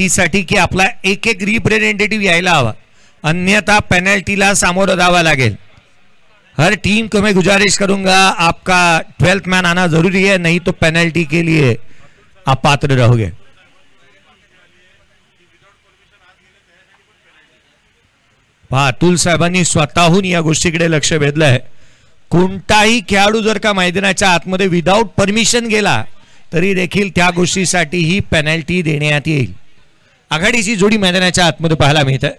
साठी की आपला एक एक रिप्रेझेंटेटिव्ह यायला हवा, अन्यथा पेनल्टीला सामोरं जावं लागेल. हर टीम को मैं गुजारिश करूंगा आपका 12th मैन आना जरूरी है, नहीं तो पेनल्टी के लिए आप पात्र रहोगे. पहा अतुल साहेबांनी स्वतःहून या गोष्टीकडे लक्ष वेधलंय. कोणताही खेळाडू जर का मैदानाच्या आतमध्ये विदाऊट परमिशन गेला तरी देखील त्या गोष्टीसाठी ही पेनल्टी देण्यात येईल. आघाडीची जोडी मैदानाच्या आतमध्ये पाहायला मिळते.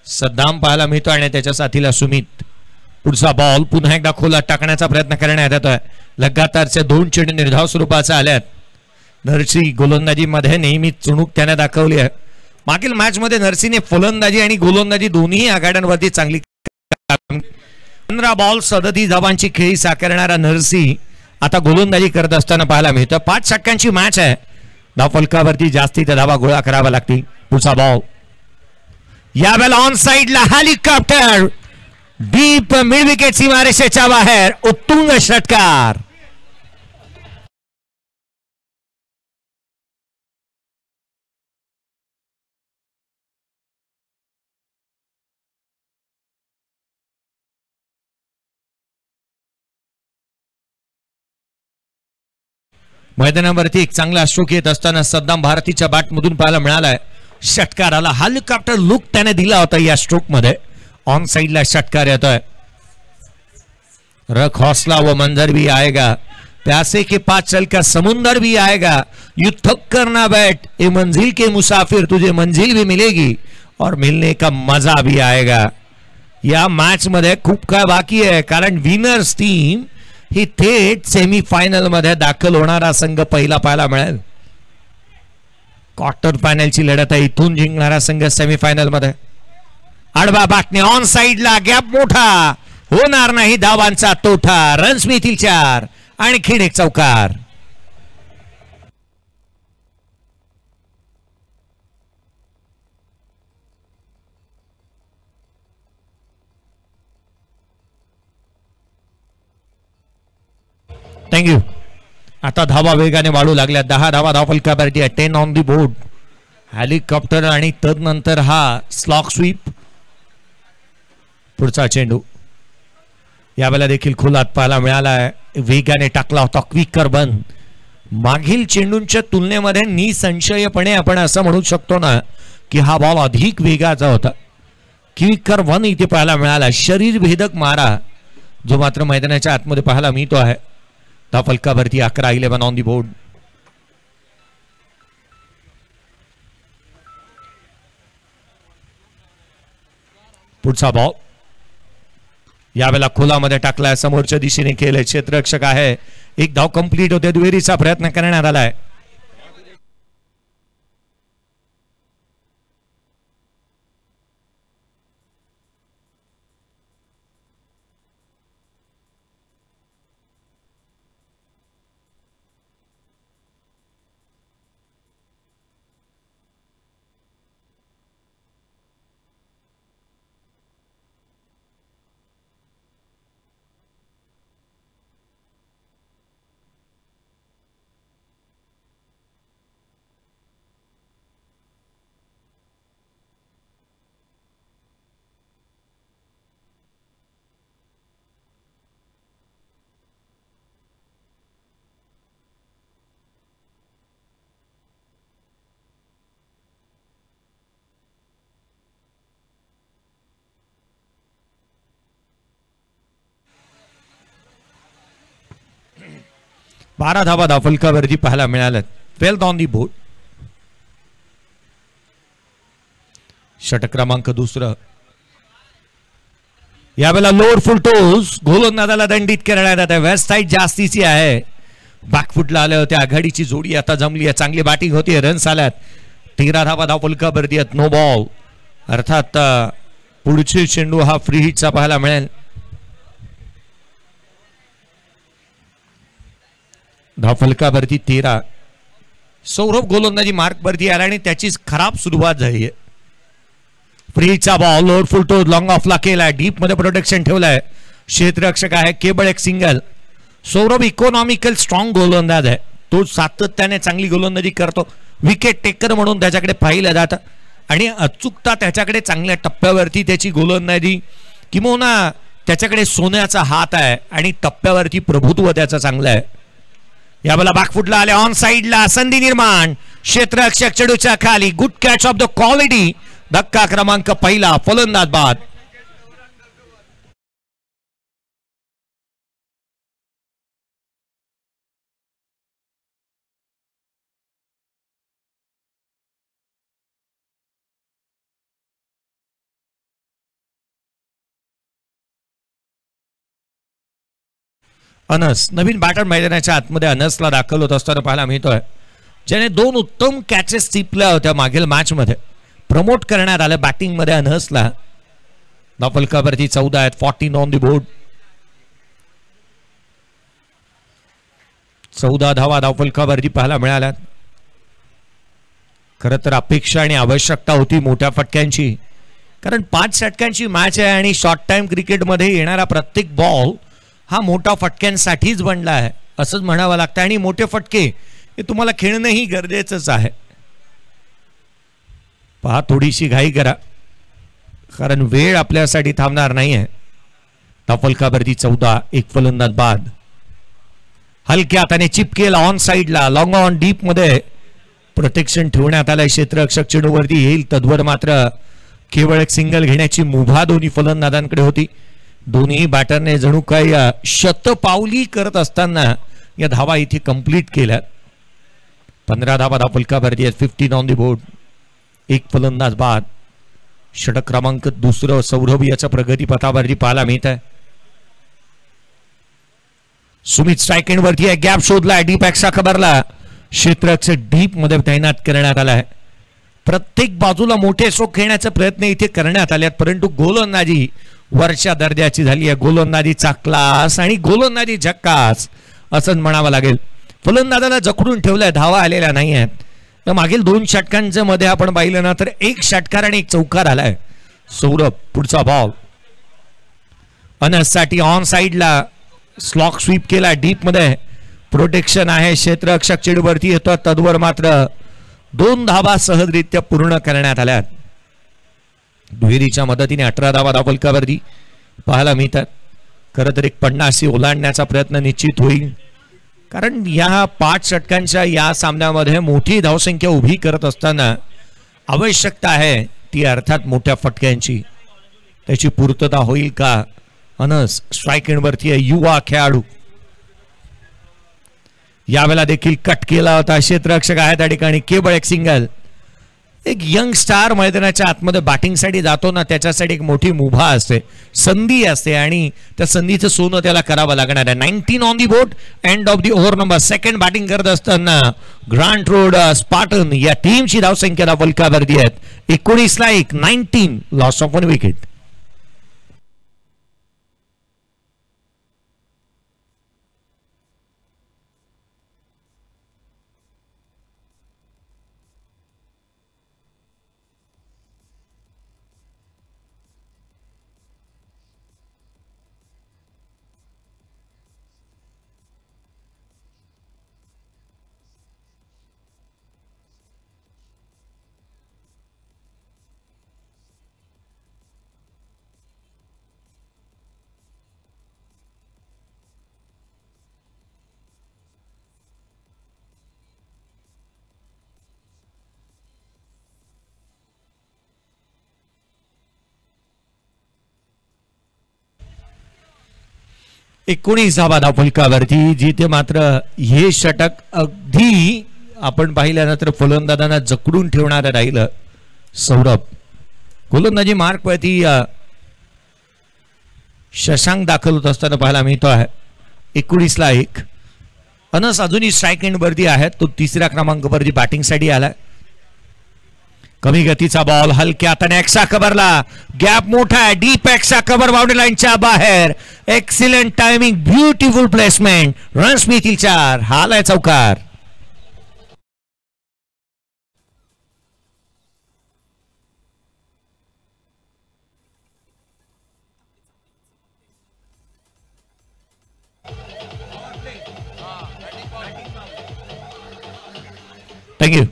सद्दाम पाहायला मिळतो आणि त्याच्या साथीला सुमित. पुढचा बॉल पुन्हा एकदा खोलात टाकण्याचा प्रयत्न करण्यात येतोय. लगातारचे 2 चेंडू निर्धाव स्वरूपाचे आल्यात. नरसी गोलंदाजी मध्ये नेहमी चुणूक त्याने दाखवली आहे. मागील मॅच मध्ये नरसीने फलंदाजी आणि गोलंदाजी दोन्ही आघाड्यांवरती चांगली 15 बॉल 37 धावांची खेळी साकारणारा नरसी आता गोलंदाजी करत असताना पाहायला मिळतं. 5 षटकांची मॅच आहे. धावफलकावरती जास्तीत धावा गोळा करावा लागतील. पुढचा बॉल यावेळेला ऑन साइडला हेलिकॉप्टर डीप मिड विकेट सीमारेषेच्या बाहेर. उत्तुंग षटकार. मैदानावरती एक चांगला स्ट्रोक येत असताना सद्दाम भारतीच्या बॅट मधून पाहायला मिळालाय. षटकाराला हेलिकॉप्टर लुक त्याने दिला होता. या स्ट्रोक मध्ये ऑन साइडला षटकार येतोय. रख हौसला वो मंजर भी आएगा, प्यासे के पास चलकर समुंदर भी आएगा, यू थक करना बैठ ए मंजिल के मुसाफिर, तुझे मंजिल भी मिलेगी और मिलने का मजा भी आएगा. या मॅच मध्ये खूप काय बाकी आहे, कारण विनर्स टीम ही थेट सेमीफायनल मध्ये दाखल होणारा संघ पहिला पाहायला मिळेल. क्वार्टर फायनलची लढत आहे. इथून जिंकणारा संघ सेमीफायनल मध्ये. आडवा बाटणे ऑन साइडला गॅप मोठा होणार नाही. धावांचा तोठा. रन्स मिळतील 4 आणि खिड एक चौकार. थँक्यू. आता धावा वेगाने वाढू लागल्या. 10 धावा धावफलकावरती 10 ऑन दी बोर्ड. हेलिकॉप्टर आणि तदनंतर हा स्लॉक स्वीप. पुढचा चेंडू यावेळेला देखील खुलात पाहायला मिळाला आहे. वेगाने टाकला होता क्विकर वन. मागील चेंडूंच्या तुलनेमध्ये निसंशयपणे आपण असं म्हणू शकतो ना की हा बॉल अधिक वेगाचा होता. क्विकर वन इथे पाहायला मिळाला. शरीर भेदक मारा जो मात्र मैदानाच्या आतमध्ये पाहायला मिळतो आहे. धावफलकावरती 11 ऑन दी बोर्ड. पुढचा बॉल यावेळेला खोलामध्ये टाकलाय. समोरच्या दिशेने केले. क्षेत्ररक्षक आहे. एक धाव कंप्लीट होते. दुहेरीचा प्रयत्न करण्यात आलाय. बारा धावा धावफलकावरती पाहायला मिळाल्यात. 12 ऑन दी बोर्ड. षटक क्रमांक 2. यावेळेला लोअर फुल टोस गोलंदाजाला दंडित करण्यात येत आहे. वेस्ट साइड जास्तीची आहे. बॅकफुटला आले होते. आघाडीची जोडी आता जमली आहे. चांगली बॅटिंग होती. रन्स आल्यात. 13 धावा धावफलकावरती आहेत. No ball. अर्थात पुढचे चेंडू हा फ्री हिटचा पाहायला मिळेल. धावफलकावरती 13. सौरभ गोलंदाजी मार्क वरती आला आणि त्याचीच खराब सुरुवात झाली आहे. फ्रीचा ball lower full toss long ऑफला केलाय. डीप मध्ये प्रोटेक्शन ठेवलाय. क्षेत्ररक्षक आहे. केबळ एक सिंगल. सौरभ इकॉनॉमिकल स्ट्रॉंग गोलंदाज आहे. तो सातत्याने चांगली गोलंदाजी करतो. विकेट टेकर म्हणून त्याच्याकडे पाहिलं जातं आणि अचूकता त्याच्याकडे चांगल्या टप्प्यावरती त्याची गोलंदाजी किंवा त्याच्याकडे सोन्याचा हात आहे आणि टप्प्यावरती प्रभुत्व त्याचं चांगलं आहे. यावेळेला बॅकफुटला आले ऑन साइडला संधी निर्माण क्षेत्ररक्षक चेंडूच्या खाली good catch of the quality. धक्का क्रमांक पहिला फलंदाज बाद. अनस नवीन बॅटर मैदानाच्या आतमध्ये अनसला दाखल होत असताना पाहायला मिळतोय, ज्याने 2 उत्तम कॅचेस टिपल्या होत्या मागील मॅच मध्ये. प्रमोट करण्यात आलं बॅटिंग मध्ये अनसला. धावफलकावरती 14 आहेत, 14 ऑन द बोर्ड. 14 धावा धावफलकावरती पाहायला मिळाल्या. खरं तर अपेक्षा आणि आवश्यकता होती मोठ्या फटक्यांची, कारण 5 षटकांची मॅच आहे आणि शॉर्ट टाइम क्रिकेटमध्ये येणारा प्रत्येक बॉल हा मोठा फटक्यांसाठीच बनला आहे असंच म्हणावं लागतं. आणि मोठे फटके हे तुम्हाला खेळणंही गरजेचंच आहे. पहा थोडीशी घाई करा, कारण वेळ आपल्यासाठी थांबणार नाही आहे. धावफलकावरती 14, एक फलंदाज बाद. हलक्या हाताने चिप केला ऑन साइडला, लॉंग ऑन डीप मध्ये प्रोटेक्शन ठेवण्यात आलं. क्षेत्ररक्षक चेंडूवरती येईल तद्वर मात्र केवळ एक सिंगल घेण्याची मुभा दोन्ही फलंदाजांकडे होती. दोन्ही बॅटरने जणू काही शतपावली करत असताना या धावा इथे कंप्लीट केल्या. 15 धावा धावफलकावरती आहेत, 15 ऑन द बोर्ड, एक फलंदाज बाद. षटक क्रमांक 2 सौरभ याच्या प्रगतीपथावरती पाहायला मिळत आहे. सुमित स्ट्राइक एंड वरती आहे, गॅप शोधलाय, डीप एक्सा खबरला क्षेत्ररक्षक डीप मध्ये तैनात करण्यात आला आहे. प्रत्येक बाजूला मोठे स्ट्रोक खेळण्याचा प्रयत्न इथे करण्यात आले, परंतु गोलंदाजी वरच्या दर्जाची झाली आहे. गोलंदाजीचा क्लास आणि गोलंदाजी झक्कास असंच म्हणावं लागेल. फलंदाजाला जखडून ठेवलंय, धावा आलेल्या नाही आहेत. तर मागील 2 षटकांच्या मध्ये आपण पाहिलं ना तर 1 षटकार आणि 1 चौकार आलाय. सौरभ पुढचा बॉल अनससाठी ऑन साइडला स्लॉक स्वीप केला, डीप मध्ये प्रोटेक्शन आहे. क्षेत्ररक्षक चेंडूवरती येतो, तद्वर मात्र 2 धावा सहजरित्या पूर्ण करण्यात आल्या. दुहेरीच्या मदतीने 18 धावा धावफलकावरती पाहायला मिळतात. खरं तर एक 50 ओलांडण्याचा प्रयत्न निश्चित होईल, कारण या 5 षटकांच्या या सामन्यामध्ये मोठी धावसंख्या उभी करत असताना आवश्यकता आहे ती अर्थात मोठ्या फटक्यांची. त्याची पूर्तता होईल का? अनस स्ट्राइक एंडवरती आहे, युवा खेळाडू. यावेळेला देखील कट केला होता. क्षेत्ररक्षक आहे त्या ठिकाणी, केवळ एक सिंगल. एक यंग स्टार मैदानाच्या आतमध्ये बॅटिंगसाठी जातो ना, त्याच्यासाठी एक मोठी मुभा असते, संधी असते आणि त्या संधीचं सोनं त्याला करावं लागणार आहे. 19 on the board, end of the over number 2 batting करत असताना ग्रांट रोड स्पार्टन या टीमची धावसंख्या धावफलकावरती आहेत 19 19, लॉस ऑफ 1 विकेट. एकोणीस धावा धावफलकावरती, जिथे मात्र हे षटक अगदी आपण पाहिल्यानंतर फलंदाजांना जकडून ठेवणार राहिलं. सौरभ गोलंदाजी मार्क वरती शशांक दाखल होत असताना पाहायला मिळतो आहे. 19 अनस अजूनही स्ट्राइक एंड वरती आहे, तो 3ऱ्या क्रमांकावरती बॅटिंगसाठी आलाय. कमी गतीचा बॉल हलक्या हाताने एक्सा कव्हरला, गॅप मोठा आहे, डीप एक्सा कव्हर बाउंड्री लाईनच्या बाहेर. Excellent timing, beautiful placement, runs मिळतील 4, हालाय चौकार. थँक्यू.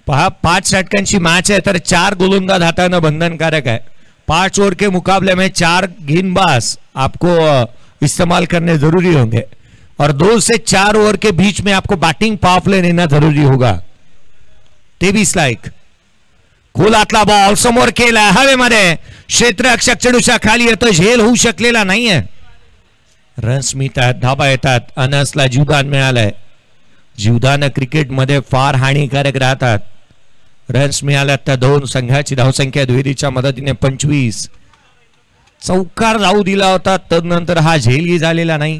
पहा 5 षटकांची मैच है, तर 4 गोलंदाज हाथाना बंधनकारक है। 5 ओवर के मुकाबले में 4 गेंदबाज आपको इस्तेमाल करने जरूरी होंगे और 2 से 4 ओवर के बीच में आपको बैटिंग पावर प्ले लेना जरूरी होगा। 23 लाईक खोलातला बॉल समोर केला हवेमध्ये, क्षेत्ररक्षक चेंडूच्या खाली येतो, झेल होऊ शकलेला नाहीये। रन्स मिळतात, धाबा येतात, अनसला जीवदान मिळालंय। जीवदान क्रिकेट मध्ये फार हानिकारक राहतात। रन्स मिळाल्यात त्या 2 संघाची धावसंख्या दुहेरीच्या मदतीने 25। चौकार जाऊ दिला होता, तदनंतर हा झेलही झालेला नाही।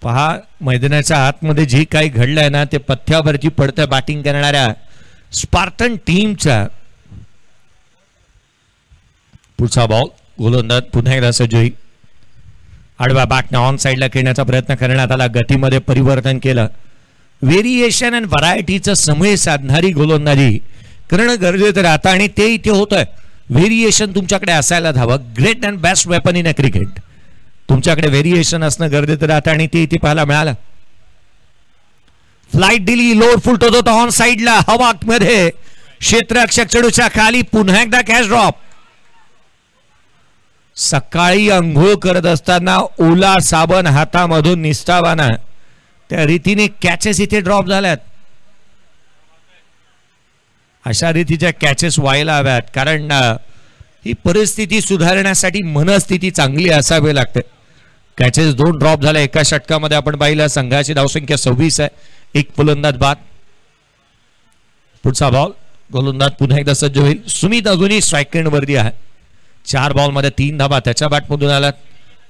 पहा मैदानाच्या आतमध्ये जे काही घडलंय ना ते पथ्यावरची पडत्या बॅटिंग करणाऱ्या स्पार्टन टीमचा। पुढचा बॉल गोलंदाज पुन्हा एकदा सज्ज होईल। आडवा बॅटने ऑन साइडला खेळण्याचा प्रयत्न करण्यात आला, गतीमध्ये परिवर्तन केलं, व्हेरिएशन अँड व्हरायटीचं समय साधणारी गोलंदाजी करणं गरजेचं राहतं आणि ते इथे होतंय। व्हेरिएशन तुमच्याकडे असायला हवं, great and best weapon in a cricket. तुमच्याकडे व्हेरिएशन असणं गरजेचं राहतं आणि ते इथे पाहायला मिळालं। फ्लाइट दिली, लोड फुलतो होता ऑन साइडला, हवा मध्ये, क्षेत्ररक्षक चेंडूच्या खाली, पुन्हा एकदा कॅच ड्रॉप। सकाळी अंघोळ करत असताना ओला साबण हातामधून निसटावाना त्या रीतीने कॅचेस इथे ड्रॉप झाल्यात। अशा रीतीच्या कॅचेस व्हायला हव्यात, कारण ही परिस्थिती सुधारण्यासाठी मनस्थिती चांगली असावी लागते। कॅचेस 2 ड्रॉप झाले एका षटकामध्ये। आपण पाहिलं संघाची धावसंख्या 26 आहे, 1 फलंदाज बाद। पुढचा बॉल गोलंदाज पुन्हा एकदा सज्ज होईल। सुमित अजूनही स्ट्राइक रेंज वरती आहे। 4 बॉल मध्ये 3 धाबा त्याच्या बॅटमधून आल्यात।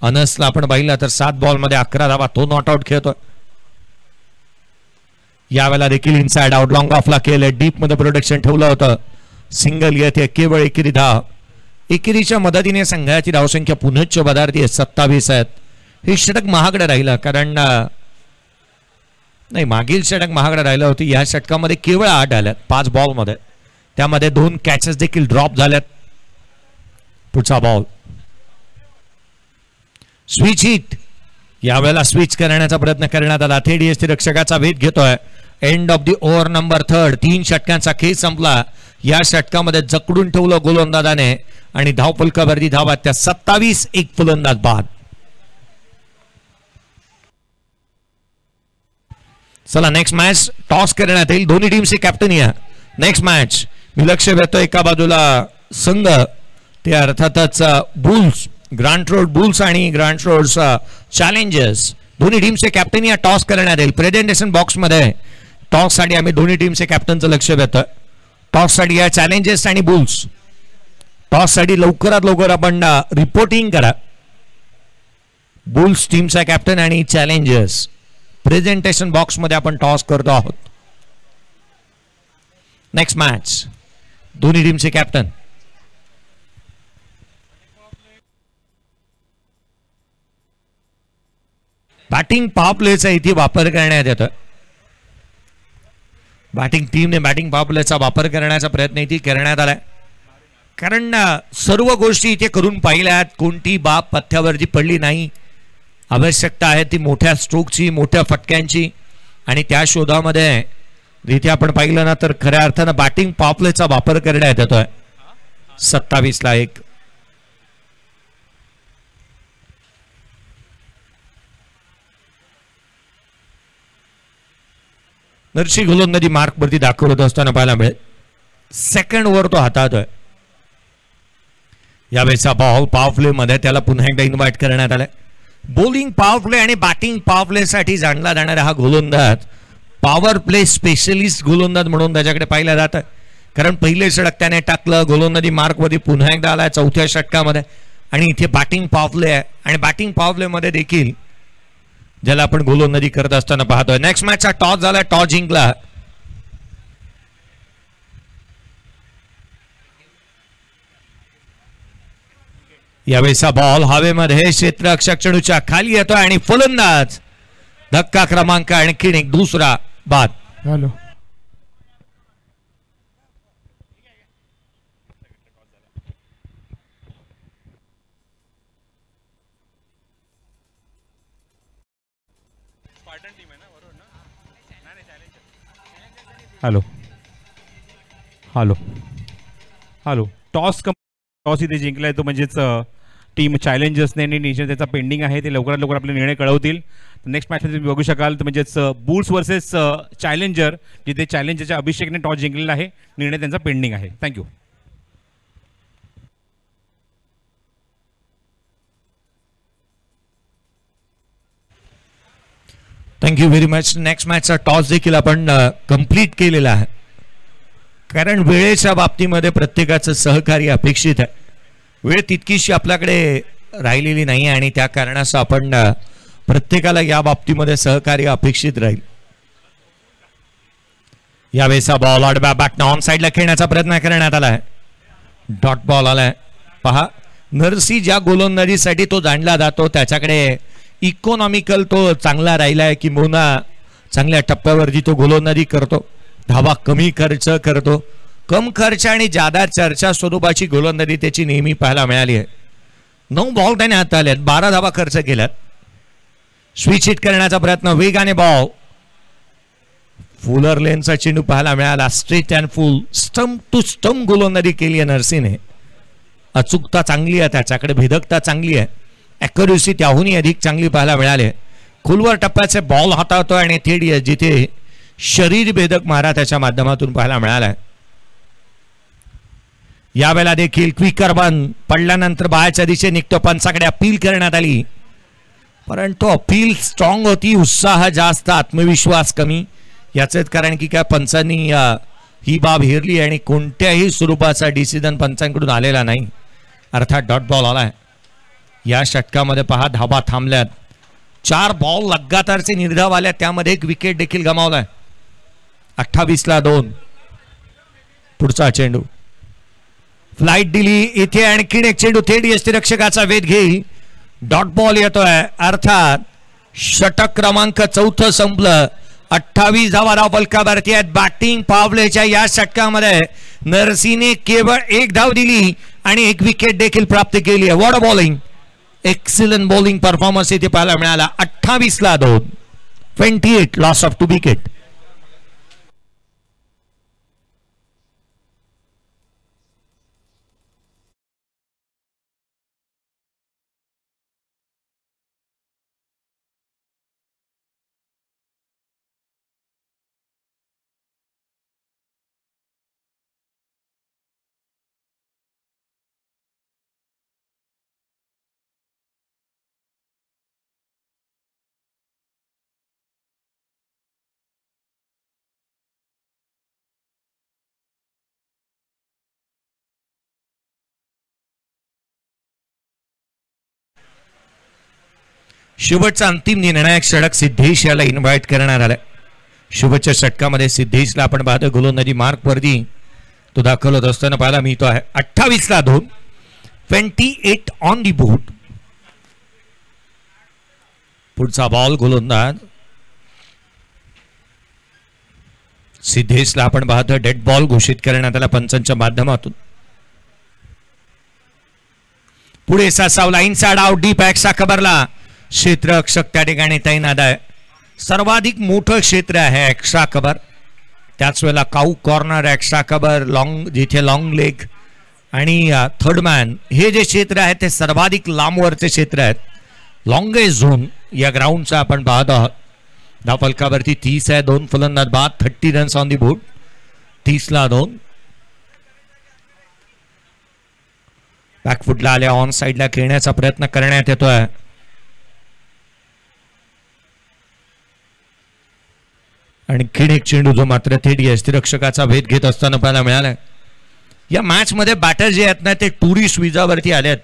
अनसला आपण पाहिलं तर 7 बॉल मध्ये 11 धाबा, तो नॉट आउट खेळतोय। यावेळेला देखील इनसाइड आउट लॉंग ऑफला केलं, डीप मध्ये प्रोटेक्शन ठेवलं होतं। सिंगल येते, केवळ एकेरी धाव। एकेरीच्या मदतीने संघाची धावसंख्या पुन्हा बदारती 27 आहेत। हे षटक महागडं राहिलं, कारण नाही मागील षटक महागडं राहिलं होतं। या षटकामध्ये केवळ 8 आल्यात 5 बॉल मध्ये, त्यामध्ये 2 कॅचेस देखील ड्रॉप झाल्यात। पुढचा बॉल स्विच हिट, यावेळेला स्विच करण्याचा प्रयत्न करण्यात आला। थेडीएसटी रक्षकाचा भेद घेतोय। End of the over number 3, 3 षटकांचा खेळ संपला। या षटकामध्ये जकडून ठेवलं गोलंदाजाने आणि धावफलकावरती धावा त्या 27, 1 फलंदाज बाद। चला नेक्स्ट मॅच टॉस करण्यात येईल, दोन्ही टीमचे कॅप्टन या। नेक्स्ट मॅच मी लक्ष देतोय, एका बाजूला संघ ते अर्थातच बुल्स, ग्रँट रोड बुल्स आणि ग्रँट रोड चॅलेंजर्स, दोन्ही टीमचे कॅप्टन या टॉस करण्यात येईल। प्रेझेंटेशन बॉक्स मध्ये टॉस साठी आम्ही दोन्ही टीमचे कॅप्टनचं लक्ष देतोय। टॉस साठी या चॅलेंजर्स आणि बुल्स। टॉस साठी लवकरात लवकर आपण रिपोर्टिंग करा। बुल्स टीमचा कॅप्टन आणि चॅलेंजर्स प्रेझेंटेशन बॉक्स मध्ये आपण टॉस करतो आहोत। नेक्स्ट मॅच दोन्ही टीमचे कॅप्टन। बॅटिंग पॉवर प्लेचा इथे वापर करण्यात येतोय। बॅटिंग टीमने बॅटिंग पॉवर प्लेचा वापर करण्याचा प्रयत्न इथे करण्यात आलाय, कारण सर्व गोष्टी इथे करून पाहिल्यात, कोणती बाब पथ्यावरती पडली नाही। आवश्यकता आहे ती मोठ्या स्ट्रोकची, मोठ्या फटक्यांची, आणि त्या शोधामध्ये रीती आपण पाहिलं ना तर खऱ्या अर्थानं बॅटिंग पॉवर प्लेचा वापर करण्यात येतोय। 27 ला 1। नरशी गोलंदाजी मार्क वरती दाखवत असताना पाहायला मिळेल। सेकंड ओव्हर तो हाताळतोय। यावेळेचा बॉल पॉवर प्ले मध्ये त्याला पुन्हा एकदा इन्व्हाइट करण्यात आलाय। बॉलिंग पॉवर प्ले आणि बॅटिंग पॉवर प्ले साठी जाणला जाणारा हा गोलंदाज पॉवर प्ले स्पेशलिस्ट गोलंदाज म्हणून त्याच्याकडे पाहिला जातं, कारण पहिले षटक त्याने टाकलं, गोलंदाजी मार्क मध्ये पुन्हा एकदा आलाय 4थ्या षटकामध्ये, आणि इथे बॅटिंग पॉवर प्ले आहे आणि बॅटिंग पॉवर प्ले मध्ये देखील ज्याला आपण गोलंदाजी करत असताना पाहतोय। नेक्स्ट मॅचचा टॉस झाला, टॉस जिंकला। यावेळेचा बॉल हवेमध्ये, क्षेत्ररक्षक चेंडूच्या खाली येतोय आणि फलंदाज धक्का क्रमांक आणखीन एक दुसरा बाद। Hello hello hello hello toss इथे जिंकलाय तो म्हणजेच टीम चॅलेंजर्सने आणि नेशन त्याचा पेंडिंग आहे ते लवकरात लवकर आपले निर्णय कळवतील. नेक्स्ट मॅचमध्ये तुम्ही बघू शकाल तर म्हणजेच बुल्स वर्सेस चॅलेंजर जिथे चॅलेंजरच्या अभिषेकने टॉस जिंकलेला आहे. निर्णय त्यांचा पेंडिंग आहे. Thank you. Thank you very much. Next मॅचचा टॉस देखील आपण कंप्लीट केलेला आहे कारण वेळेच्या बाबतीमध्ये प्रत्येकाचं सहकार्य अपेक्षित आहे. वेळ तितकीशी आपल्याकडे राहिलेली नाही आणि त्या कारणाचं आपण प्रत्येकाला या बाबतीमध्ये सहकार्य अपेक्षित राहील. यावेळेचा बॉल आडव्या बॅटनं ऑन साईडला खेळण्याचा प्रयत्न करण्यात आला आहे. डॉट बॉल आलाय. पहा नरसी ज्या गोलंदाजीसाठी तो जाणला जातो त्याच्याकडे इकॉनॉमिकल तो चांगला राहिलाय की मोना चांगल्या टप्प्यावरती तो गोलंदाजी करतो. धावा कमी खर्च करतो. कम खर्च आणि जादा चर्चा स्वरूपाची गोलंदाजी त्याची नेहमी पाहायला मिळाली आहे. 9 बॉल त्याने हातात आलेत. 12 धावा खर्च केल्यात. स्विच हिट करण्याचा प्रयत्न वेगाने बॉल फुलर लेनचा चेंडू पाहायला मिळाला. Straight and full stump to stump गोलंदाजी केली आहे नरसीने. अचूकता चांगली आहे त्याच्याकडे. भेदकता चांगली आहे. ॲक्युरसी त्याहूनही अधिक चांगली पाहायला मिळाली. खोलवर टप्प्याचे बॉल हाताळतो आणि थेट जिथे शरीर भेदक मारा त्याच्या माध्यमातून पाहायला मिळालाय. यावेळेला देखील क्विकर बन पडल्यानंतर बाहेरच्या दिशेने निघतो. पंचाकडे अपील करण्यात आली परंतु अपील स्ट्रॉंग होती. उत्साह जास्त आत्मविश्वास कमी. याचंच कारण की काय पंचांनी ही बाब हेरली आणि कोणत्याही स्वरूपाचा डिसिजन पंचांकडून आलेला नाही. अर्थात डॉट बॉल आलाय. या षटकामध्ये पहा धाबा थांबल्यात. 4 बॉल लगातारचे निर्धाव आल्या त्यामध्ये एक विकेट देखील गमावलाय. 28ला 2. पुढचा चेंडू फ्लाइट दिली इथे आणखीन एक चेंडू थेट यष्टीरक्षकाचा वेध घेईल. डॉट बॉल येतोय. अर्थात षटक क्रमांक 4 संपलं. 28 धावा धाव फलकावरती आहेत. बॅटिंग पावलेच्या या षटकामध्ये नरसीने केवळ 1 धाव दिली आणि 1 विकेट देखील प्राप्त केली आहे. What a bowling. Excellent bowling performance इथे पाहायला मिळाला. 28ला 2. 28 लॉस ऑफ 2 विकेट. शेवटचा अंतिम निर्णायक षटक सिद्धेश याला इन्व्हाइट करण्यात आलाय. शेवटच्या षटकामध्ये सिद्धेशला आपण पाहतो गोलंदाजी मार्क वरती तो दाखल होत असताना पाहायला मिळतो आहे. 28ला 2. 28 ऑन दी बोर्ड. पुढचा बॉल गोलंदाज सिद्धेशला आपण पाहतो डेड बॉल घोषित करण्यात आला पंचांच्या माध्यमातून. पुढे सासावला इनसाइड आउट डीप एक्स्ट्रा कव्हरला क्षेत्ररक्षक त्या ठिकाणी तैनात आहे. सर्वाधिक मोठं क्षेत्र आहे एक्स्ट्रा कव्हर. त्याच वेळेला काऊ कॉर्नर एक्स्ट्रा कव्हर लॉंग जिथे लॉंग लेग आणि थर्ड मॅन हे जे क्षेत्र आहे ते सर्वाधिक लांबवरचे क्षेत्र आहेत. लॉंगेस्ट झोन या ग्राउंडचा आपण पाहत आहोत. धाव फलकावरती 30 आहे. 2 फलंदाज बाद. 30 रन्स ऑन दी बोर्ड. 30ला 2. बॅकफुटला आल्या ऑन साइडला खेळण्याचा प्रयत्न करण्यात येतोय. आणखीन एक चेंडू जो मात्र थेट यष्टीरक्षकाचा भेद घेत असताना पाहायला मिळाला. या मॅच मध्ये बॅटर जे आहेत ना ते टुरिस्ट विजावरती आलेत.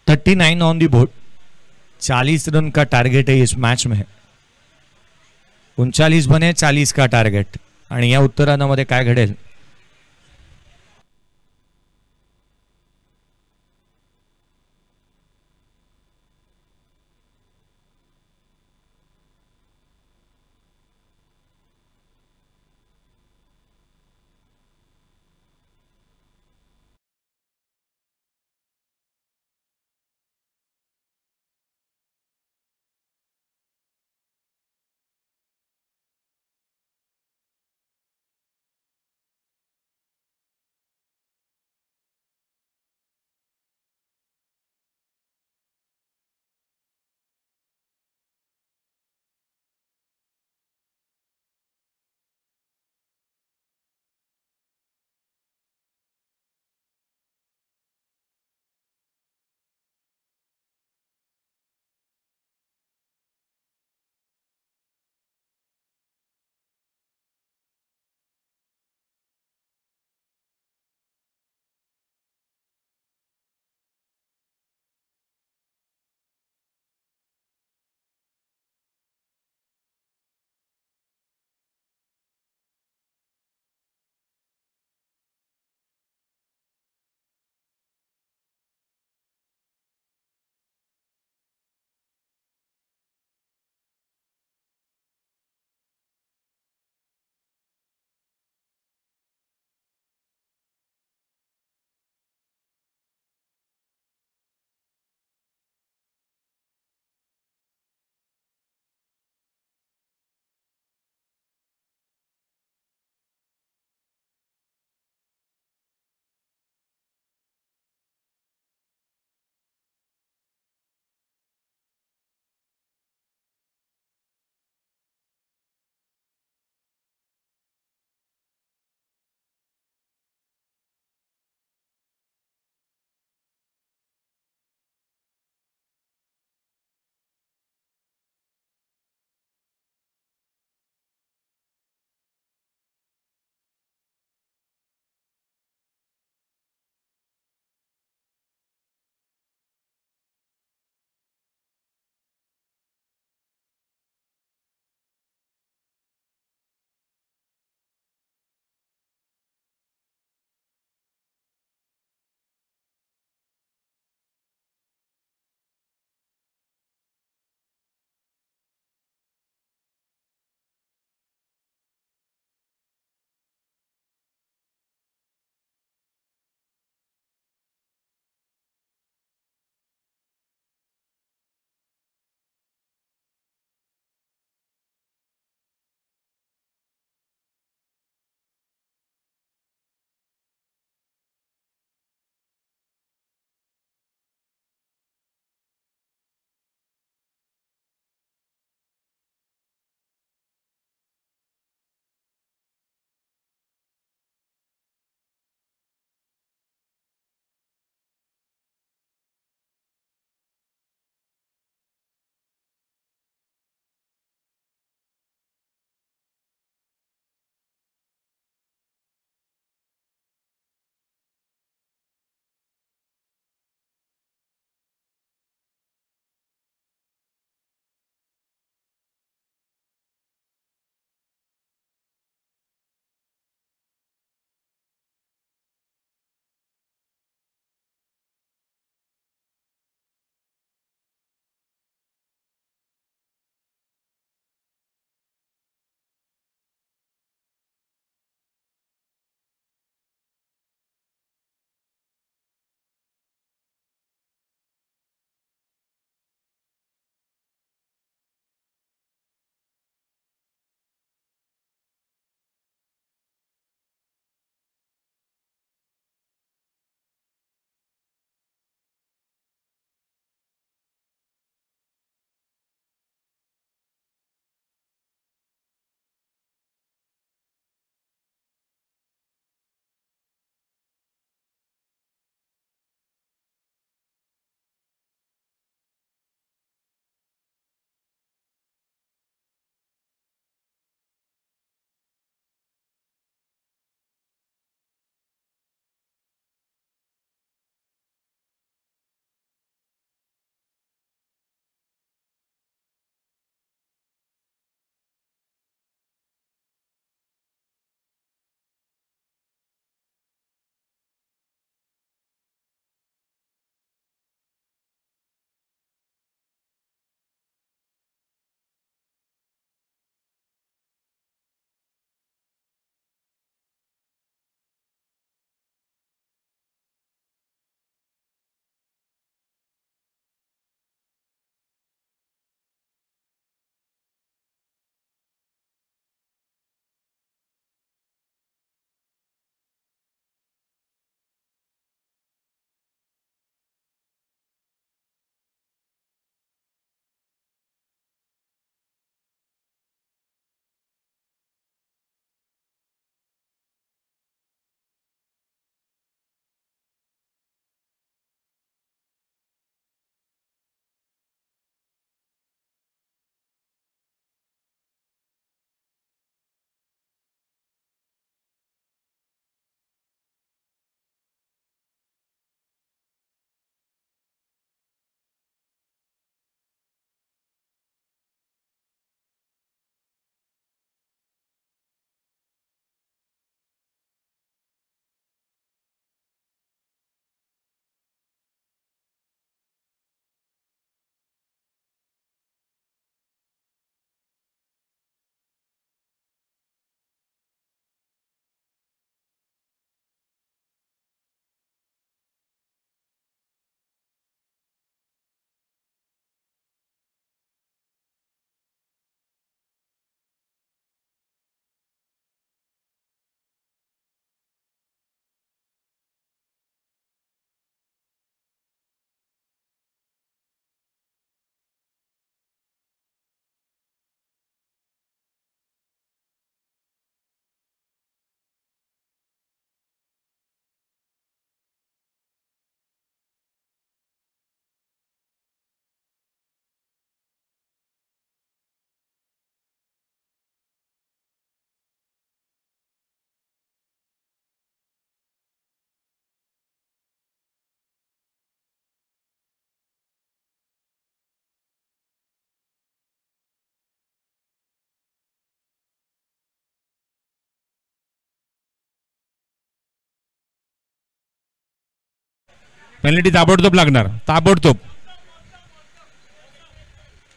39 ऑन दी बोर्ड, 40 रन का टारगेट है इस मैच में. 39 बने 40 का टार्गेट. आणि या उत्तरांमध्ये काय घडेल पेनल्टी ताबडतोब लागणार, ताबडतोब.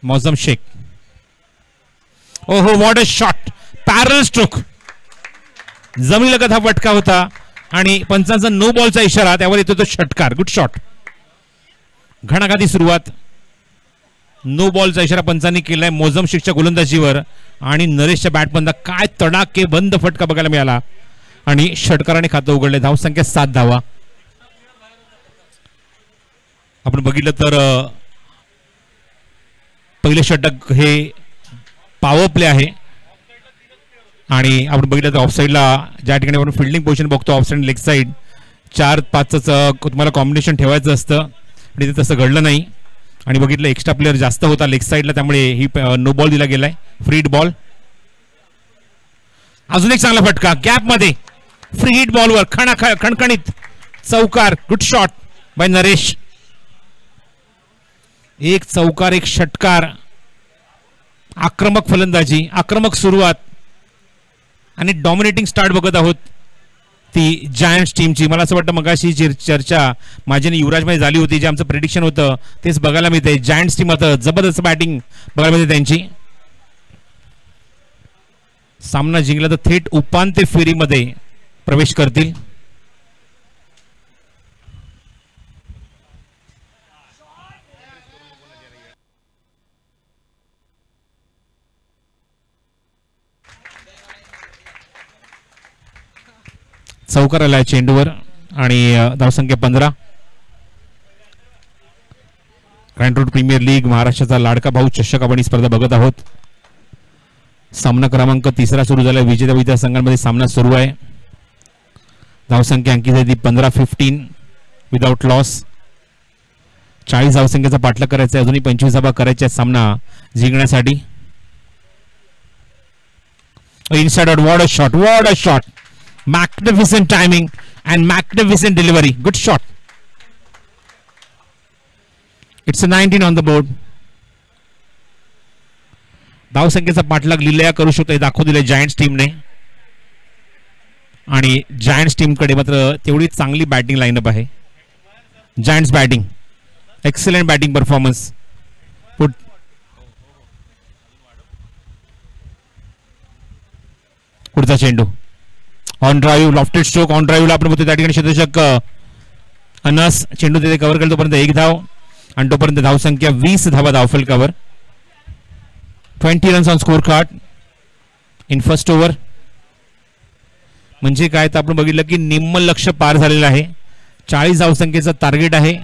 मौसम शेख, ओहो व्हॉट अ शॉट, पॅरल स्ट्रोक. जमिनीलगत हा फटका होता आणि पंचांचा नो बॉलचा इशारा, त्यावर येतो तो षटकार. Good shot. घणाघाती सुरुवात, नो बॉलचा इशारा पंचांनी केलाय मोझम शेखच्या गोलंदाजीवर आणि नरेशच्या बॅटमधला काय तडाके बंद फटका बघायला मिळाला आणि षटकाराने खातं उघडले. धावसंख्या 7 धावा. आपण बघितलं तर पहिले षटक हे पॉवर प्ले आहे आणि आपण बघितलं तर ऑफसाईडला ज्या ठिकाणी आपण फिल्डिंग पोझिशन बघतो ऑफसाईड लेग साईड 4-5चं तुम्हाला कॉम्बिनेशन ठेवायचं असतं आणि ते तसं घडलं नाही आणि बघितलं एक्स्ट्रा प्लेअर जास्त होता लेग साईडला, त्यामुळे ही नो बॉल दिला गेलाय, फ्री हिट बॉल. अजून एक चांगला फटका गॅपमध्ये, फ्री हिट बॉलवर खणखणीत चौकार. Good shot bye Naresh. एक चौकार, एक षटकार, आक्रमक फलंदाजी, आक्रमक सुरुवात आणि डॉमिनेटिंग स्टार्ट बघत आहोत ती जायंट्स टीमची. मला असं वाटतं मगाशी चर्चा माझी आणि युवराजमध्ये झाली होती, जे आमचं प्रेडिक्शन होतं तेच बघायला मिळते. जायंट्स टीम आता जबरदस्त बॅटिंग बघायला मिळते त्यांची. सामना जिंकला तर थेट उपांत्य फेरीमध्ये प्रवेश करतील. चौकार आलाय चेंडूवर आणि धावसंख्या 15. ग्रँड रोड प्रीमियर लीग महाराष्ट्राचा लाडका भाऊ चषक आपण ही स्पर्धा बघत आहोत. सामना क्रमांक 3 सुरू झाला. विजेत्या संघांमध्ये सामना सुरू आहे. धावसंख्या अंकित आहे ती 15-15 विदाउट लॉस. 40 धावसंख्येचा पाठलाग करायचा आहे, अजूनही 25 धावा करायच्या सामना जिंकण्यासाठी. Inside out, what a shot, what a shot. Magnificent timing and magnificent delivery. Good shot. It's a 19 on the board. धावसंख्येचा पाठलाग लिलया करू शकतो हे दाखवून दिले जायंट्स टीमने आणि जायंट्स टीमकडे मात्र तेवढी चांगली बॅटिंग लाईनअप आहे. Giants batting, excellent batting performance. पुढचा चेंडू on drive, lofted stroke on ड्राईव्हला आपण बघतो त्या ठिकाणी क्षेत्ररक्षक अनस चेंडू तिथे कव्हर केला तोपर्यंत 1 धाव आणि तोपर्यंत धावसंख्या 20 धावा धावफलकावर. 20 runs on score card in first over. म्हणजे काय तर आपण बघितलं की निम्म लक्ष पार झालेलं आहे. 40 धावसंख्येचं टार्गेट आहे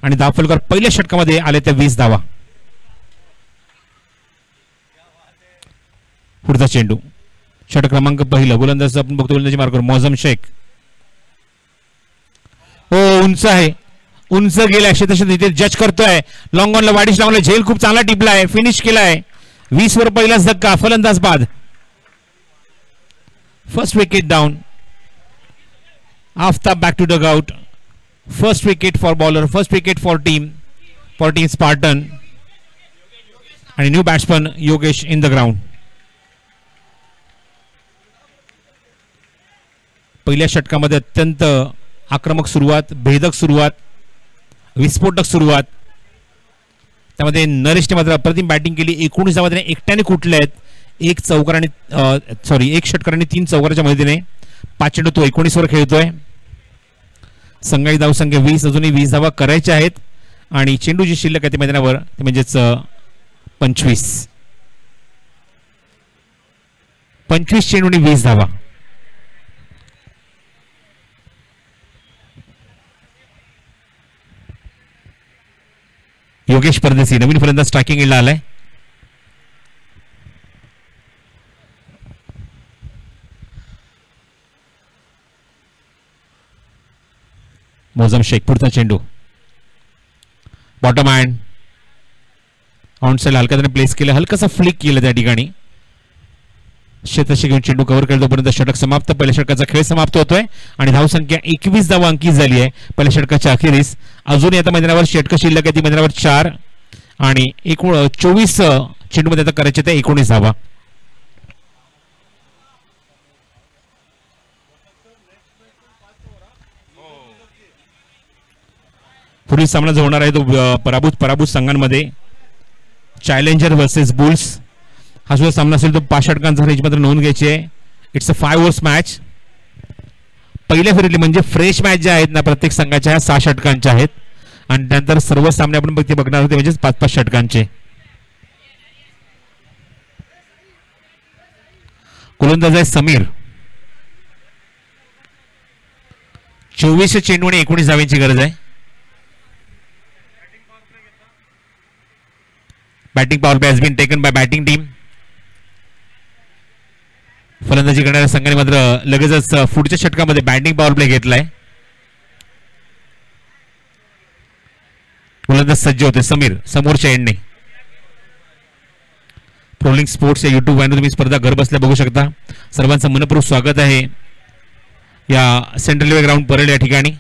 आणि धावफलकावर पहिल्या षटकामध्ये आले त्या 20 धावा. पुढचा चेंडू षटक क्रमांक 1 गोलंदाज आपण बघतो गोलंदाजी मार्गावर मौसम शेख. हो उंच आहे, उंच गेलाय क्षेत्रक्षेत्र इथे जज करतोय. लॉंग ऑनला वाढीस लावलाय, झेल खूप चांगला टिपलाय, फिनिश केलाय. 20 वर पहिलाच धक्का, फलंदाज बाद. First wicket down. Aftab back to dugout. First wicket for bowler, first wicket for team Spartan आणि new batsman Yogesh in the ground. पहिल्या षटकामध्ये अत्यंत आक्रमक सुरुवात, भेदक सुरुवात, विस्फोटक सुरुवात. त्यामध्ये नरेशने मात्र अप्रतिम बॅटिंग केली. 19 धावा त्याने एकट्याने कुठले आहेत. एक षटकार आणि 3 चौकाराच्या मदतीने 5 चेंडू तो 19 वर खेळतोय. संघाची धावसंख्या 20, अजूनही 20 धावा करायच्या आहेत आणि चेंडू जी शिल्लक आहे ते मैदानावर ते म्हणजेच 25 चेंडू आणि 20 धावा. योगेश परदेसी नवीन फलंदाज स्ट्रायकिंग एंडला आलाय. मौसम शेख पुढचा चेंडू बॉटम हँड ऑन साइड हलका त्याने प्लेस केलं, हलकासा फ्लिक केलं त्या ठिकाणी. क्षेत्रशी घेऊन चेंडू कव्हर केला तोपर्यंत षटक समाप्त. पहिल्या षटकाचा खेळ समाप्त होतोय आणि धावसंख्या 21 धावा अंकित झाली आहे पहिल्या षटकाच्या अखेरीस. अजूनही आता मैदानावर षटक शिल्लक आहे ती मैदानावर 4 आणि 24 चेंडूमध्ये आता करायचे ते 19 धावा. पुढील सामना जो होणार आहे तो पराभूत संघांमध्ये चॅलेंजर वर्सेस बुल्स हा सुद्धा सामना असेल तो 5 षटकांचा रेंज मात्र नोंद घ्यायची आहे. It's a 5 overs match. पहिल्या फेरीतली म्हणजे फ्रेश मॅच ज्या आहेत ना प्रत्येक संघाच्या ह्या 6 षटकांच्या आहेत आणि त्यानंतर सर्व सामने आपण बघणार होते म्हणजे 5-5 षटकांचे. गोलंदाज आहे समीर. 24 चेंडू आणि 19 धावांची गरज आहे. Batting power play has been taken by batting team. फलंदाजी करणाऱ्या संघाने मात्र लगेचच पुढच्या षटकामध्ये बॅटिंग पॉवर प्ले घेतलाय. गोलंदाज सज्ज होते समीर समोरच्या एंडने. प्रोलिंग स्पोर्ट्स या युट्यूब वर तुम्ही स्पर्धा घर बसल्या बघू शकता. सर्वांचं मनपूर्वक स्वागत आहे या सेंट्रल रेल्वे ग्राउंड परेड या ठिकाणी.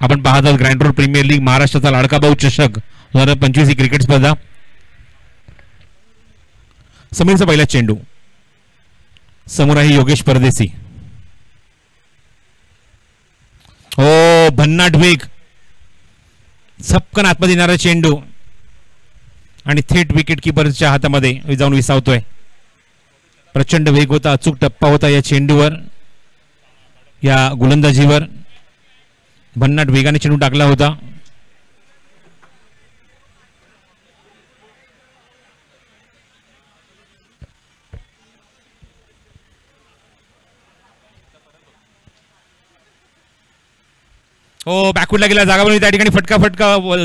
आपण पाहत आहोत ग्रँड रोड प्रीमियर लीग महाराष्ट्राचा लाडका भाऊ चषक 2025 ही क्रिकेट स्पर्धा. समीरचा पहिला चेंडू. समोर आहे योगेश परदेसी. ओ भन्नाट वेग. झपकन आतमध्ये येणारा चेंडू आणि थेट विकेट किपरच्या हातामध्ये जाऊन विसावतोय. प्रचंड वेग होता. अचूक टप्पा होता या चेंडूवर. या गोलंदाजीवर भन्नाट वेगाने चेंडू टाकला होता. हो बॅकवर्डला गेला. जागा बनवली त्या ठिकाणी फटका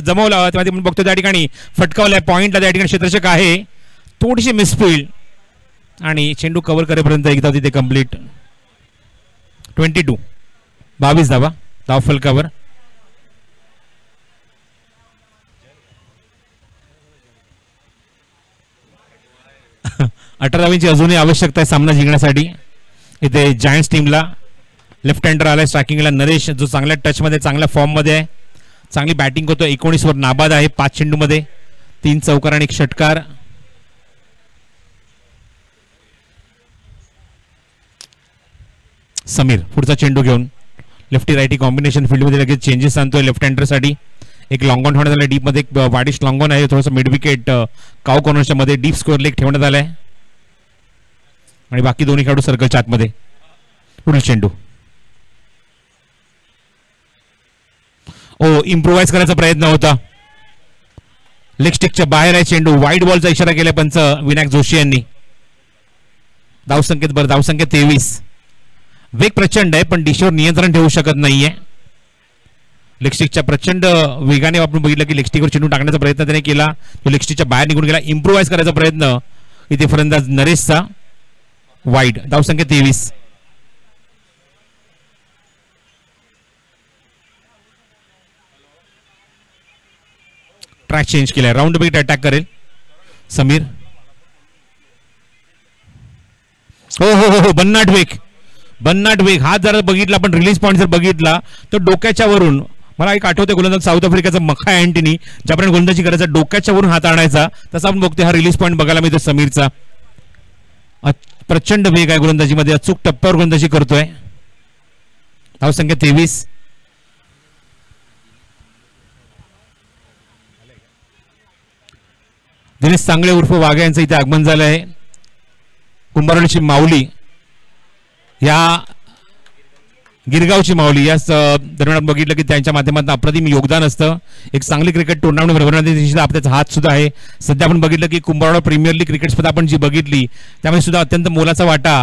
जमवला. तेव्हा आपण बघतो त्या ठिकाणी फटकावलाय पॉइंटला. त्या ठिकाणी क्षेत्ररक्षक आहे. थोडीशी मिसफील्ड आणि चेंडू कव्हर करेपर्यंत एकदा तिथे कंप्लीट. 22 धावा धाव फलकावर. अठरा धावांची अजूनही आवश्यकता आहे सामना जिंकण्यासाठी. इथे जायंट्स टीमला लेफ्ट हँडर आलाय स्ट्रायकिंगला नरेश जो चांगल्या टच मध्ये चांगल्या फॉर्म मध्ये आहे. चांगली बॅटिंग करतो. 19 वर नाबाद आहे 5 चेंडूमध्ये 3 चौकार आणि 1 षटकार. समीर पुढचा चेंडू घेऊन लेफ्टी राईटी कॉम्बिनेशन फील्डमध्ये लगेच चेंजेस आणतोय लेफ्ट हँडरसाठी. एक लॉंग ऑन ठेवण्यात आलाय डीप मध्ये. एक वाडिश लॉंग ऑन आहे. थोडंसं मिड विकेट काव कॉर्नरच्या मध्ये डीप स्कोअर लेग ठेवण्यात आलाय आणि बाकी दोन्ही खेळाडू सर्कलच्या आतमध्ये. पुढील चेंडू. ओ इम्प्रोवाइज करायचा प्रयत्न होता. लेग स्टिकच्या बाहेर आहे चेंडू. वाईड बॉलचा इशारा केला पंच विनायक जोशी यांनी. धावसंख्येत 23. वेग प्रचंड आहे पण डिशवर नियंत्रण ठेवू शकत नाहीये. लेगस्टिकच्या प्रचंड वेगाने आपण बघितलं की लेगस्टिकवर चेंडू टाकण्याचा प्रयत्न त्याने केला. तो लेगस्टिकच्या बाहेर निघून गेला. इम्प्रोवाइज करायचा प्रयत्न इथे फलंदाज नरेशचा. वाईड. धावसंख्या 23. ट्रॅक चेंज केलाय. राऊंड विकेट अटॅक करेल समीर. हो हो हो हो भन्नाट वेग. हा जर बघितला आपण रिलीज पॉईंट जर बघितला तर डोक्याच्या वरून मला एक आठवते गोलंदाज साऊथ आफ्रिकेचा मखा अँटनी ज्यापर्यंत गोलंदाजी करायचा डोक्याच्या वरून हात आणायचा तसा आपण बघतोय हा रिलीज पॉईंट बघायला मिळतो समीरचा. प्रचंड वेग आहे गोलंदाजीमध्ये. अचूक टप्प्यावर गोलंदाजी करतोय. धावसंख्या 23. दिनेश सांगळे उर्फ वाघ यांचं इथे आगमन झालं आहे. कुंभारवाडीची माऊली या गिरगावची माऊली या दरम्यान बघितलं की त्यांच्या माध्यमातून अप्रतिम योगदान असतं. एक चांगली क्रिकेट टुर्नामेंट भरवण्यात आपल्याचा हात सुद्धा आहे. सध्या आपण बघितलं की कुंभारवाडा प्रीमियर लीग क्रिकेट स्पर्धा आपण जी बघितली त्यामध्ये सुद्धा अत्यंत मोलाचा वाटा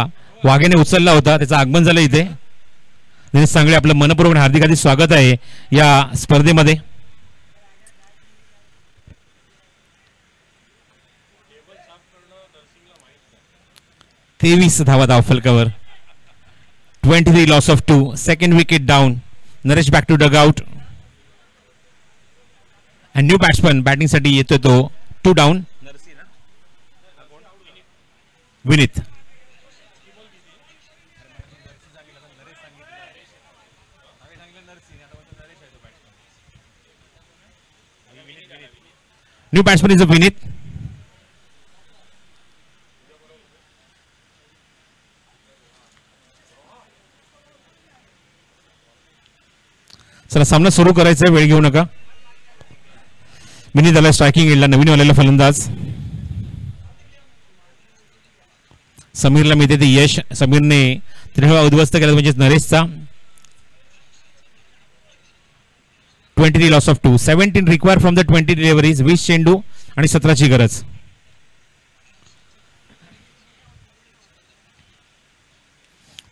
वाघेने उचलला होता. त्याचं आगमन झालं इथे. दिनेश सांगळे आपलं मनपूर्वक हार्दिक हार्दिक स्वागत आहे या स्पर्धेमध्ये. तेवीस धावा धाव फलकावर. 23 loss of 2. Second wicket down. Naresh back to dugout. And new batsman batting साठी येतोय तो 2 down. Vineet. New batsman is a Vineet. चला सामना सुरू करायचा. वेळ घेऊ नका. विनीत आला स्ट्रायकिंग एंडला, नवीन आलेला फलंदाज. समीरला मिळते ते यश. समीरने त्रिहळा उद्ध्वस्त केला म्हणजे नरेशचा. 23 loss of 2. 17 require from the 20 deliveries. 20 चेंडू आणि 17ची गरज.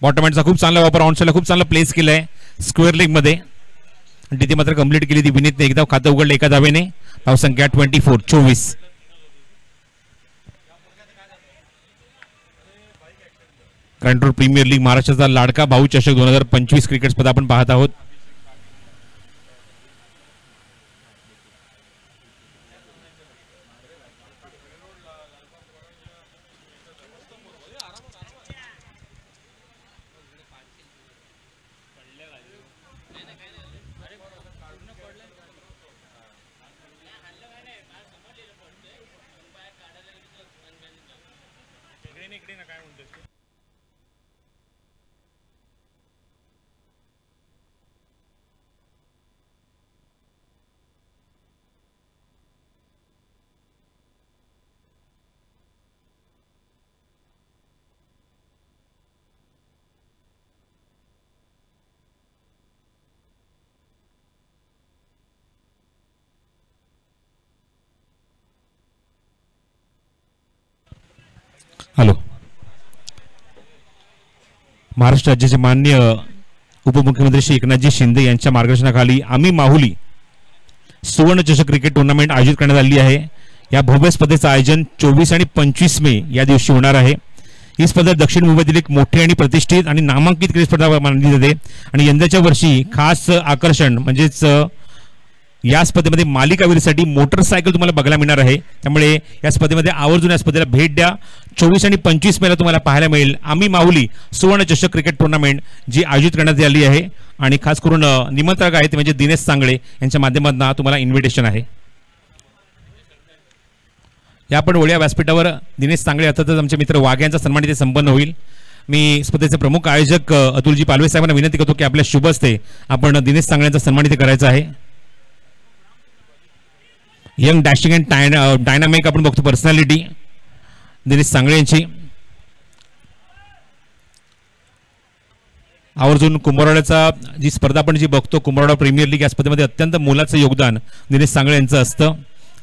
बॉटम हँडचा खूप चांगला वापर, ऑनसाइडला खूप चांगला प्लेस केलाय स्क्वेअर लेग मध्ये, आणि तिथे मात्र कंप्लीट केली ती विनीतने. एकदा खातं उघडलं एका धावेने. धावसंख्या 24. कंट्रोल प्रीमियर लीग महाराष्ट्राचा लाडका भाऊ चषक 2025 क्रिकेट स्पर्धा आपण पाहत आहोत. हॅलो. महाराष्ट्र राज्याचे माननीय उपमुख्यमंत्री श्री एकनाथजी शिंदे यांच्या मार्गदर्शनाखाली आम्ही माहुली सुवर्ण चषक क्रिकेट टुर्नामेंट आयोजित करण्यात आली आहे. या भव्य स्पर्धेचं आयोजन 24 आणि 25 मे या दिवशी होणार आहे. ही स्पर्धा दक्षिण मुंबईतील एक मोठी आणि प्रतिष्ठित आणि नामांकित क्रिकेट स्पर्धा मानली जाते, आणि यंदाच्या वर्षी खास आकर्षण म्हणजेच या स्पर्धेमध्ये मालिकावीरसाठी मोटरसायकल तुम्हाला बघायला मिळणार आहे. त्यामुळे या स्पर्धेमध्ये आवर्जून या स्पर्धेला भेट द्या. 24 आणि 25 मेला तुम्हाला पाहायला मिळेल आम्ही माहुली सुवर्ण चषक क्रिकेट टुर्नामेंट जी आयोजित करण्यात आली आहे, आणि खास करून निमंत्रक आहेत म्हणजे दिनेश सांगळे यांच्या माध्यमातून तुम्हाला इन्व्हिटेशन आहे. या आपण ओळ्या व्यासपीठावर दिनेश सांगळे अर्थातच आमचे मित्र वाघ यांचा सन्मान इथे संपन्न होईल. मी स्पर्धेचे प्रमुख आयोजक अतुलजी पालवे साहेबांना विनंती करतो की आपल्या शुभ हस्ते आपण दिनेश सांगळे यांचा सन्मान इथे करायचा आहे. यंग डॅशिंग अँड डायनामिक आपण बघतो पर्सनॅलिटी दिनेश सांगळे यांची. आवर्जून कुंभरवाड्याचा जी स्पर्धा आपण जी बघतो कुंभरवाडा प्रीमियर लीग, या स्पर्धेमध्ये अत्यंत मोलाचं योगदान दिनेश सांगळे यांचं असतं.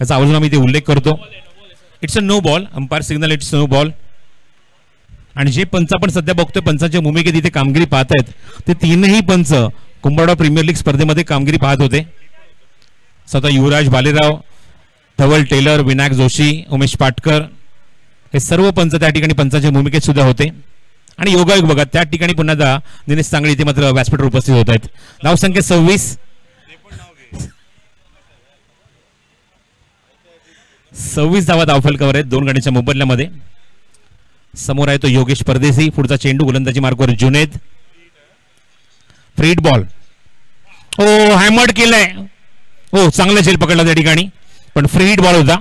याचा आवर्जून आम्ही ते उल्लेख करतो. It's a no ball, umpire signal, it's no ball. आणि जे पंच आपण सध्या बघतोय पंचांच्या भूमिकेत इथे कामगिरी पाहत आहेत ते तीनही पंच कुंभरवाडा प्रीमियर लीग स्पर्धेमध्ये कामगिरी पाहत होते. स्वतः युवराज बालेराव, धवल टेलर, विनायक जोशी, उमेश पाटकर हे सर्व पंच त्या ठिकाणी पंचांच्या भूमिकेत सुद्धा होते. आणि योगायोग बघा त्या ठिकाणी पुन्हा दिनेश सांगळे इथे मात्र व्यासपीठावर उपस्थित होत आहेत. धावसंख्या 26 धावा धावफलकावर आहेत 2 गड्यांच्या मोबदल्यामध्ये. समोर आहे तो योगेश परदेशी. पुढचा चेंडू गोलंदाजी मार्गावर Junaid. Freed ball. Oh hammered केलाय. हो चांगला झेल पकडला त्या ठिकाणी, पण फ्री हिट बॉल होता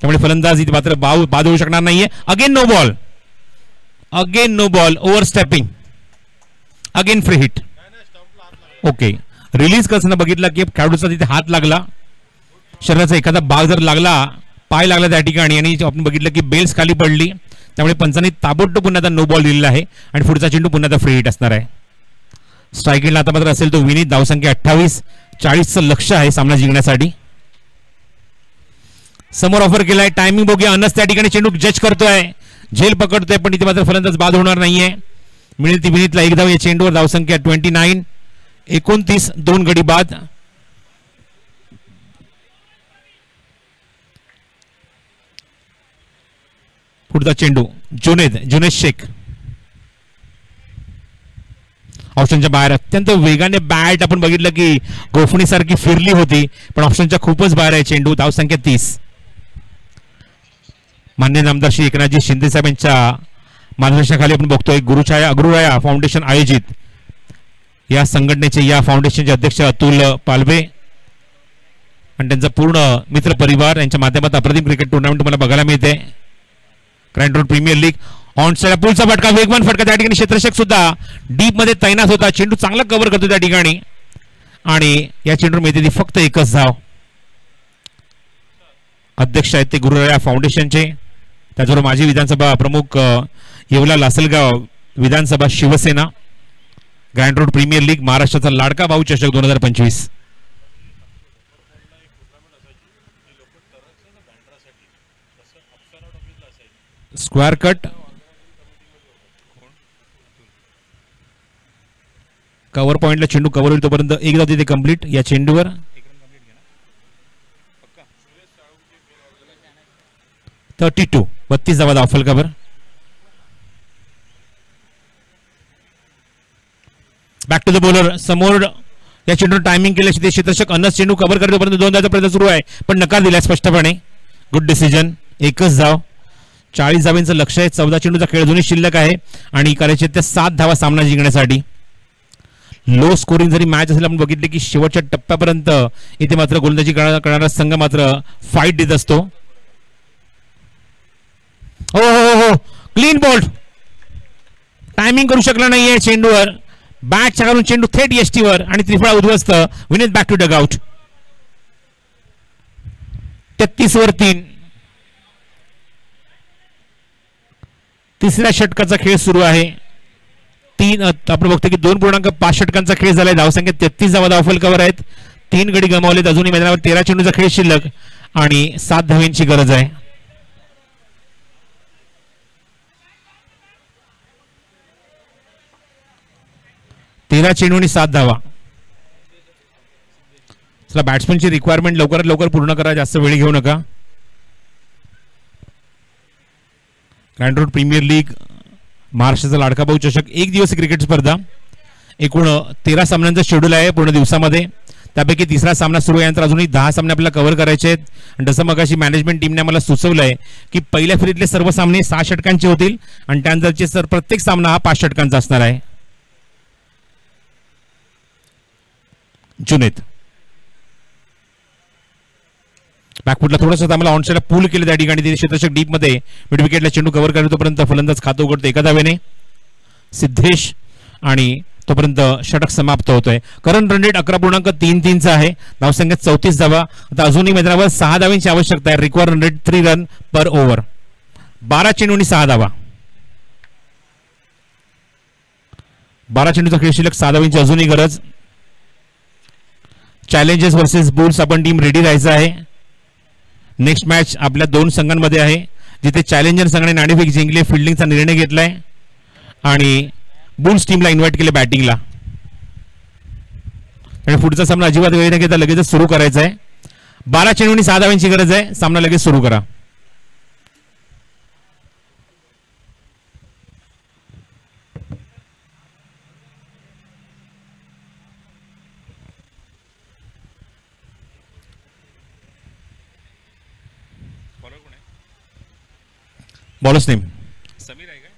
त्यामुळे फलंदाज इथे मात्र बाद होऊ शकणार नाहीये. Again no ball, again no ball, overstepping, again free hit. Okay, release करताना बघितला की खेळाडूचा तिथे हात लागला, शरीराचा एखादा भाग जर लागला, पाय लागला त्या ठिकाणी, आणि आपण बघितलं की बेल्स खाली पडली, त्यामुळे पंचांनी ताबडतोब पुन्हा नो बॉल दिलेला आहे आणि पुढचा चेंडू पुन्हा फ्री हिट असणार आहे. स्ट्राईक आता मात्र असेल तो विनीत. धावसंख्या 28. 40चं लक्ष आहे सामना जिंकण्यासाठी. समोर ऑफर केलाय, टायमिंग बघूया. अनस त्या ठिकाणी चेंडू जज करतोय, झेल पकडतोय, पण इथे मात्र फलंदाज बाद होणार नाहीये. मिळेल ती विनीतला एक धाव या चेंडूवर. धावसंख्या 29. 29. 2 गडी बाद. पुढचा चेंडू जुनेद शेख ऑप्शनच्या बाहेर. अत्यंत वेगाने बॅट आपण बघितलं की गोफणी सारखी फिरली होती, पण ऑप्शनच्या खूपच बाहेर आहे चेंडू. धावसंख्या 30. मान्य नामदार श्री एकनाथजी शिंदे साहेब यांच्या मार्गदर्शनाखाली आपण बघतोय गुरुछाया अग्रुराया फाउंडेशन आयोजित या संघटनेचे, या फाउंडेशनचे अध्यक्ष अतुल पालवे आणि त्यांचा पूर्ण मित्र परिवार यांच्या माध्यमातून अप्रतिम क्रिकेट टुर्नामेंट तुम्हाला बघायला मिळते. Grand road premier league. On side पुलचा फटका, वेगवान फटका त्या ठिकाणी. क्षेत्ररक्षक सुद्धा डीप मध्ये तैनात होता. चेंडू चांगला कव्हर करतो त्या ठिकाणी आणि या चेंडूवर मिळते ती फक्त एकच धाव. अध्यक्ष आहेत ते गुरुराया फाउंडेशनचे, त्याचबरोबर माजी विधानसभा प्रमुख येवला लासलगाव विधानसभा Shiv Sena, grand road premier league, महाराष्ट्राचा लाडका भाऊ चषक 2025. स्क्वेअर कट, कव्हर पॉइंटला चेंडू कव्हर होईल तोपर्यंत एक धाव तिथे कंप्लीट. या चेंडूवर 32 धावा धाव फलकावर. Back to the bowler. समोर या चेंडूवर टायमिंग केल्याचे ते क्षेत्ररक्षक अनस चेंडू कव्हर करतोपर्यंत 2 धावाचा प्रयत्न सुरू आहे, पण नकार दिलाय स्पष्टपणे. Good decision. एकच धाव. 40 धावांचं लक्ष आहे. 14 चेंडूचा खेळ अजूनही शिल्लक आहे आणि करायचे त्या 7 धावा सामना जिंकण्यासाठी. लो स्कोरिंग जरी मॅच असेल, आपण बघितले की शेवटच्या टप्प्यापर्यंत इथे मात्र गोलंदाजी करणारा संघ मात्र फाईट देत असतो. हो हो हो, क्लीन बॉल्ड. टायमिंग करू शकला नाहीये चेंडूवर. बॅट घालून चेंडू थेट यष्टीवर आणि त्रिफळा उद्ध्वस्त. Vineet back to dugout. 33 वर 3. तिसऱ्या षटकाचा खेळ सुरू आहे. आपण बघतो की 2.5 षटकांचा खेळ झालाय. धावसंख्या 33 धावा धावफलकावर आहेत. 3 गडी गमावलेत. अजूनही मैदानावर 13 चेंडूचा खेळ शिल्लक आणि 7 धावांची गरज आहे. तेरा चेंडू आणि 7 धावा. चला, बॅट्समनची रिक्वायरमेंट लवकरात लवकर पूर्ण करा, जास्त वेळ घेऊ नका. ग्रँड रोड प्रीमियर लीग, महाराष्ट्राचा लाडका भाऊ चषक, एक दिवसीय क्रिकेट स्पर्धा. एकूण 13 सामन्यांचा शेड्यूल आहे पूर्ण दिवसामध्ये. त्यापैकी तिसरा सामना सुरू यानंतर अजूनही 10 सामने आपल्याला कव्हर करायचे आहेत. आणि जसं मगाशी मॅनेजमेंट टीमने आम्हाला सुचवलंय की पहिल्या फेरीतले सर्व सामने 6 षटकांचे होतील आणि त्यानंतरचे प्रत्येक सामना हा 5 षटकांचा असणार आहे. जुनेद बॅकफुटला थोडंसं आम्हाला ऑनसाइडला पूल केलं त्या ठिकाणी. क्षेत्ररक्षक डीप मध्ये मिड विकेटला चेंडू कव्हर करतो तोपर्यंत फलंदाज खातं उघडतो एका धावेने. सिद्धेश आणि तोपर्यंत षटक समाप्त होतोय. करंट रन रेट 11.33 चा आहे. धावसंख्या 34 धावा. आता अजूनही मैदानावर 6 धावांची आवश्यकता आहे. रिक्वायर रन रेट 3 रन पर ओव्हर. 12 चेंडू आणि 6 धावा. 12 चेंडूचा खेळ शिल्लक, 6 धावांची अजूनही गरज. चॅलेंजेस वर्सेस बुल्स आपण टीम रेडी राहायचं आहे. नेक्स्ट मॅच आपल्या 2 संघांमध्ये आहे, जिथे चॅलेंजर संघाने नाणेफेक जिंकले, फिल्डिंगचा निर्णय घेतलाय आणि बुल्स टीमला इन्व्हाइट केले बॅटिंगला. आणि पुढचा सामना अजिबात वेळ न घेता लगेचच सुरू करायचा आहे. 12 चेंडू आणि 6 धावांची गरज आहे. सामना लगेच सुरू करा. बॉलर्स नेम समीर आहे का?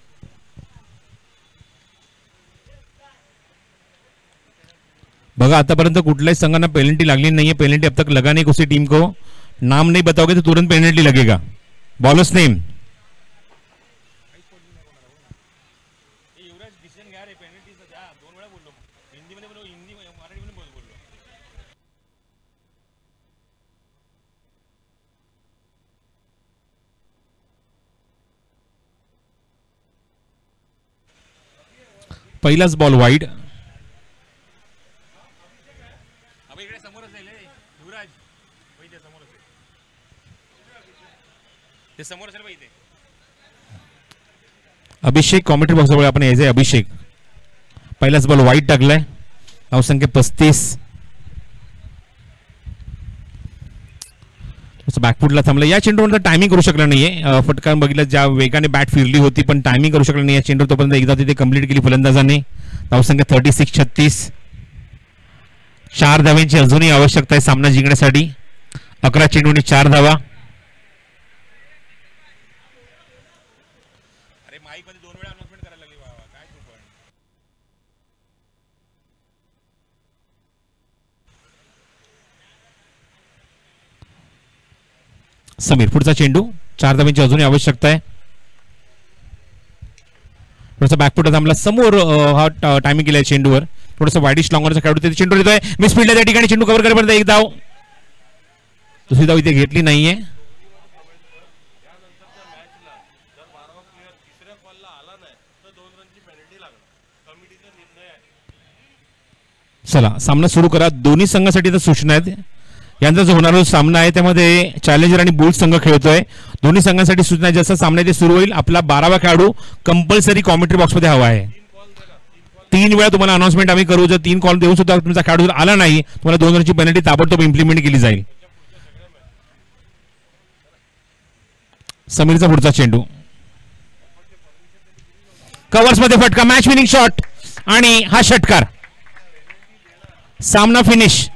बघा, आतापर्यंत कुठल्याही संघांना पेनल्टी लागली नाहीये. पेनल्टी अब तक लगा नहीं किसी टीम को. नाम नहीं बताओगे तो तुरंत पेनल्टी लगेगा. बॉलर्स नेम पहिलाच बॉल वाईड. अभिषेक कॉमेंट्री बॉक्स जवळ आपण यायचंय. अभिषेक पहिलाच बॉल वाईड टाकलाय. धावसंख्या 35. बॅकफुटला थांबला. या चेंडूवर टायमिंग करू शकला नाहीये. फटकान बघितलं ज्या वेगाने बॅट फिरली होती, पण टायमिंग करू शकला नाही या चेंडूवर. तोपर्यंत एकदा तिथे कंप्लीट केली फलंदाजाने. धावसंख्या 36-36. 4 धावांची अजूनही आवश्यकता आहे सामना जिंकण्यासाठी. 11 चेंडू आणि 4 धावा. समीर पुढचा चेंडू. 4 धावांची अजूनही आवश्यकता आहे. थोडासा बॅकफुट थांबला. समोर हा टायमिंग केलाय चेंडूवर. थोडासा वाईडिश लॉंगरचा खेळाडू चेंडू देतोय. मिस फील्डला त्या ठिकाणी चेंडू कव्हर करेपर्यंत एक धाव. दुसरी धाव इथे घेतली नाहीये. चला सामना सुरू करा. दोन्ही संघासाठी तर सूचना आहेत. यांचा जो होणारा सामना आहे त्यामध्ये चॅलेंजर आणि बुल्स संघ खेळतोय. दोन्ही संघांसाठी सूचना जसा सामना ते सुरू होईल आपला 12वा खेळाडू कंपल्सरी कॉमेंट्री बॉक्समध्ये हवा आहे. 3 वेळा तुम्हाला अनाउन्समेंट आम्ही करू. जर 3 कॉल देऊन सुद्धा तुमचा खेळाडू जर आला नाही तुम्हाला 2 रनची पेनल्टी ताबडतोब इम्प्लिमेंट केली जाईल. समीरचा पुढचा चेंडू कव्हर्स मध्ये फटका. मॅच विनिंग शॉट आणि हा षटकार. सामना फिनिश.